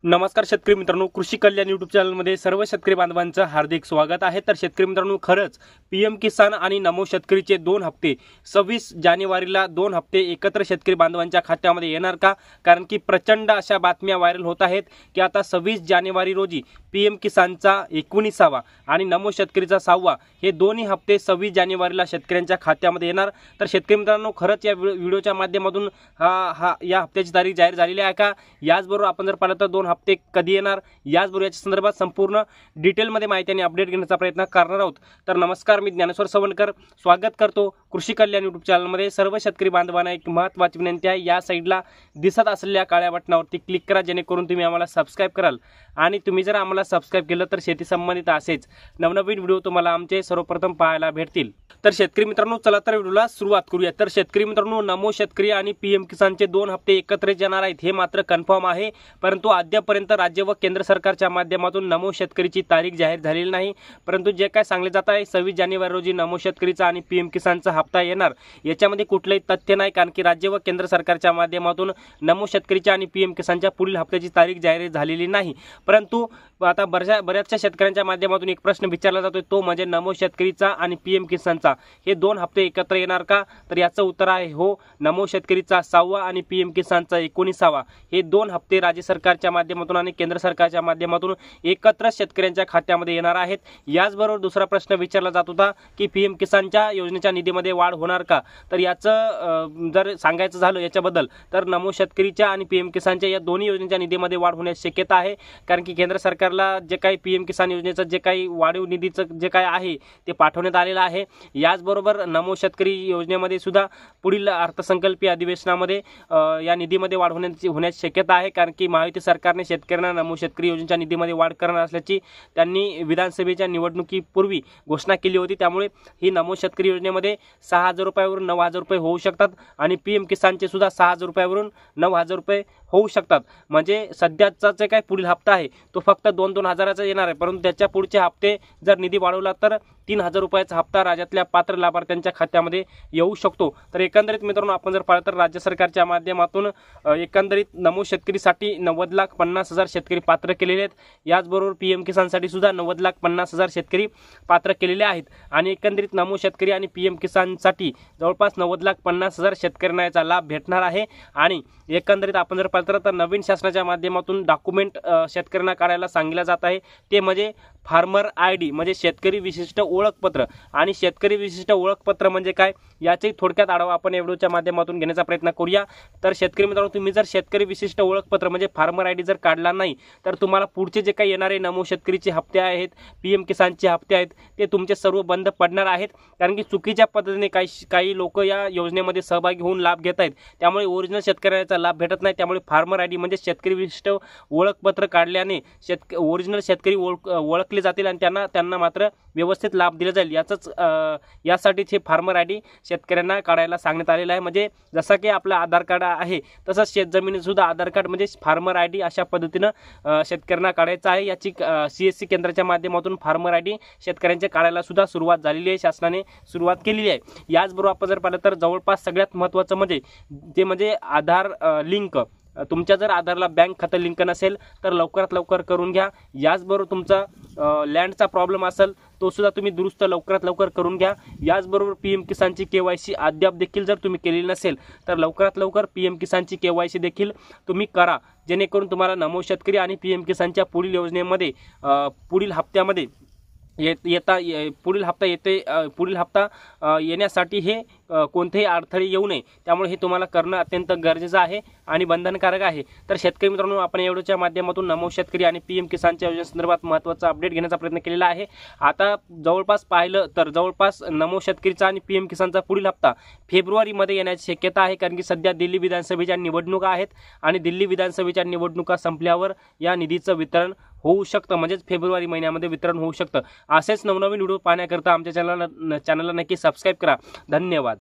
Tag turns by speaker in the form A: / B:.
A: नमस्कार शेतकरी मित्रांनो, कृषी कल्याण यूट्यूब चॅनलमध्ये सर्व शेतकरी बांधवांचं हार्दिक स्वागत आहे। तर शेतकरी मित्रांनो, खरंच पीएम किसान आणि नमो शेतकरीचे 2 हप्ते 26 जानेवारीला 2 हप्ते एकत्र शेतकरी बांधवांच्या खात्यामध्ये येणार का? कारण की प्रचंड अशा बातम्या व्हायरल होत आहेत की आता 26 जानेवारी रोजी पीएम किसानचा 19वा आणि नमो शेतकरीचा 6वा हे दोन्ही हप्ते 26 जानेवारीला शेतकऱ्यांच्या खात्यामध्ये येणार। तर शेतकरी मित्रांनो, खरंच या व्हिडिओच्या माध्यमातून या हप्त्याची तारीख जाहीर झालेली आहे का? याचबरोबर आपण जर पाहिलं तर 2 हप्ते कधी येणार, याचबरोबर याच्या संदर्भात संपूर्ण डिटेलमध्ये माहिती आणि अपडेट घेण्याचा प्रयत्न करणार आहोत। तर नमस्कार, मी ज्ञानेश्वर सवणकर स्वागत करतो कृषी कल्याण यूट्यूब चॅनलमध्ये। सर्व शेतकरी बांधवांना एक महत्त्वाची विनंती आहे, या साईडला दिसत असलेल्या काळ्या बटनावरती क्लिक करा, जेणेकरून तुम्ही आम्हाला सबस्क्राइब कराल। आणि तुम्ही जर आम्हाला सबस्क्राइब केलं तर शेती संबंधित असेच नवनवीन व्हिडिओ तुम्हाला आमचे सर्वप्रथम पाहायला भेटतील। तर शेतकरी मित्रांनो, चला तर व्हिडिओला सुरुवात करूया। तर शेतकरी मित्रांनो, नमो शेतकरी आणि पीएम किसानचे 2 हप्ते एकत्रित येणार आहेत हे मात्र कन्फर्म आहे, परंतु अद्यापर्यंत राज्य व केंद्र सरकारच्या माध्यमातून नमो शेतकरीची तारीख जाहीर झालेली नाही। परंतु जे काय सांगले जात आहे 26 जानेवारी रोजी नमो शेतकरीचा आणि पीएम किसानचा हप्ता येणार, याच्यामध्ये कुठलेही तथ्य नाही, कारण की राज्य व केंद्र सरकारच्या माध्यमातून नमो शेतकरीच्या आणि पीएम किसानच्या पुढील हप्त्याची तारीख जाहीर झालेली नाही। परंतु आता बऱ्याचशा शेतकऱ्यांच्या माध्यमातून एक प्रश्न विचारला जातोय, तो म्हणजे नमो शेतकरीचा आणि पीएम किसानचा हे 2 हप्ते एकत्र येणार का? तर याचं उत्तर आहे हो। नमो शेतकरीचा 6वा आणि पीएम किसानचा 19वा हे 2 हप्ते राज्य सरकारच्या माध्यमातून आणि केंद्र सरकारच्या माध्यमातून एकत्र शेतकऱ्यांच्या खात्यामध्ये येणार आहेत। याचबरोबर दुसरा प्रश्न विचारला जात होता की पीएम किसानच्या योजनेच्या निधीमध्ये वाढ होणार का? तर याचं जर सांगायचं झालं याच्याबद्दल, तर नमो शेतकरीच्या आणि पीएम किसानच्या या दोन्ही योजनेच्या निधीमध्ये वाढ होण्याची शक्यता आहे, कारण की केंद्र सरकारला जे काही पीएम किसान योजनेचं जे काही वाढीव निधीचं जे काही आहे ते पाठवण्यात आलेलं आहे। याचबरोबर नमो शेतकरी योजनेमध्ये सुद्धा पुढील अर्थसंकल्पीय अधिवेशनामध्ये या निधीमध्ये वाढ होण्याची शक्यता आहे, कारण की महायुती सरकारने शेतकऱ्यांना नमो शेतकरी योजनेच्या निधीमध्ये वाढ करणार असल्याची त्यांनी विधानसभेच्या निवडणुकीपूर्वी घोषणा केली होती। त्यामुळे ही नमो शेतकरी योजनेमध्ये 6,000 रुपयावरून 9,000 रुपये होऊ शकतात आणि पीएम किसानचे सुद्धा 6,000 रुपयावरून 9,000 रुपये होऊ शकतात। म्हणजे सध्याचा जे काही पुढील हप्ता आहे तो फक्त 2-2 हजाराचा येणार आहे, परंतु त्याच्या पुढचे हप्ते जर निधी वाढवला तर 3,000 रुपयाचा हप्ता राज्यातल्या पात्र लाभार्थ्यांच्या खात्यामध्ये येऊ शकतो। तर एकंदरीत मित्रांनो, आपण जर पाहिलं तर राज्य सरकारच्या माध्यमातून एकंदरीत नमो शेतकरीसाठी 90,50,000 शेतकरी पात्र केलेले आहेत। याचबरोबर पीएम किसानसाठी सुद्धा 90,50,000 शेतकरी पात्र केलेले आहेत आणि एकंदरीत नमो शेतकरी आणि पीएम किसानसाठी जवळपास 90,50,000 शेतकऱ्यांना याचा लाभ भेटणार आहे। आणि एकंदरीत आपण जर पाहिलं तर नवीन शासनाच्या माध्यमातून डॉक्युमेंट शेतकऱ्यांना काढायला सांगितलं जात आहे, ते म्हणजे फार्मर आयडी म्हणजे शेतकरी विशिष्ट ओळखपत्र। आणि शेतकरी विशिष्ट ओळखपत्र म्हणजे काय, याचे थोडक्यात आढावा आपण या व्हिडिओच्या माध्यमातून घेण्याचा प्रयत्न करूया। तर शेतकरी मित्रांनो, तुम्ही जर शेतकरी विशिष्ट ओळखपत्र म्हणजे फार्मर आयडी जर काढला नाही, तर तुम्हाला पुढचे जे काही येणारे नमो शेतकरीचे हप्ते आहेत, पीएम किसानचे हप्ते आहेत, ते तुमचे सर्व बंद पडणार आहेत, कारण की चुकीच्या पद्धतीने काही लोक या योजनेमध्ये सहभागी होऊन लाभ घेत आहेत। त्यामुळे ओरिजिनल शेतकऱ्याचा लाभ भेटत नाही। त्यामुळे फार्मर आयडी म्हणजे शेतकरी विशिष्ट ओळखपत्र काढल्याने ओरिजिनल शेतकरी ओळखले जातील आणि त्यांना मात्र व्यवस्थित लाभ दिला जाईल। यासाठीच हे फार्मर आयडी शेतकऱ्यांना काढायला सांगण्यात आलेलं आहे। म्हणजे जसं की आपलं आधार कार्ड आहे तसंच शेतजमिनीत सुद्धा आधार कार्ड म्हणजे फार्मर आयडी अशा पद्धतीनं शेतकऱ्यांना काढायचं आहे। याची सीएससी केंद्राच्या माध्यमातून फार्मर आयडी शेतकऱ्यांच्या काढायला सुद्धा सुरुवात झालेली आहे, शासनाने सुरुवात केलेली आहे। याचबरोबर आपण जर पाहिलं तर जवळपास सगळ्यात महत्त्वाचं म्हणजे आधार लिंक। तुमच्या जर आधारला बँक खातं लिंक नसेल तर लवकरात लवकर करून घ्या। याचबरोबर तुमचा लँडचा प्रॉब्लेम असेल तो सुद्धा तुम्ही दुरुस्त लवकरात लवकर करून घ्या। याचबरोबर पीएम किसानची केवायसी अद्याप देखील जर तुम्ही केलेली नसेल तर लवकरात लवकर पीएम किसानची केवायसी देखील तुम्ही करा, जेणेकरून तुम्हाला नमो शेतकरी आणि पीएम किसानच्या पुढील योजनेमध्ये पुढील हप्त्यामध्ये पुढील हप्ता येण्यासाठी हे कोणतेही अडथळे येऊ नये। त्यामुळे हे तुम्हाला करणं अत्यंत गरजेचं आहे आणि बंधनकारक आहे। तर शेतकरी मित्रांनो, आपण या व्हिडिओच्या माध्यमातून नमो शेतकरी आणि पीएम किसानच्या योजनेसंदर्भात महत्त्वाचा अपडेट घेण्याचा प्रयत्न केलेला आहे। आता जवळपास पाहिलं तर जवळपास नमो शेतकरीचा आणि पीएम किसानचा पुढील हप्ता फेब्रुवारीमध्ये येण्याची शक्यता आहे, कारण की सध्या दिल्ली विधानसभेच्या निवडणुका आहेत आणि दिल्ली विधानसभेच्या निवडणुका संपल्यावर या निधीचं वितरण होऊ शकतं, म्हणजेच फेब्रुवारी महिन्यामध्ये वितरण होऊ शकतं। असेच नवनवीन व्हिडिओ पाहण्याकरता आमच्या चॅनलला नक्की सबस्क्राइब करा। धन्यवाद।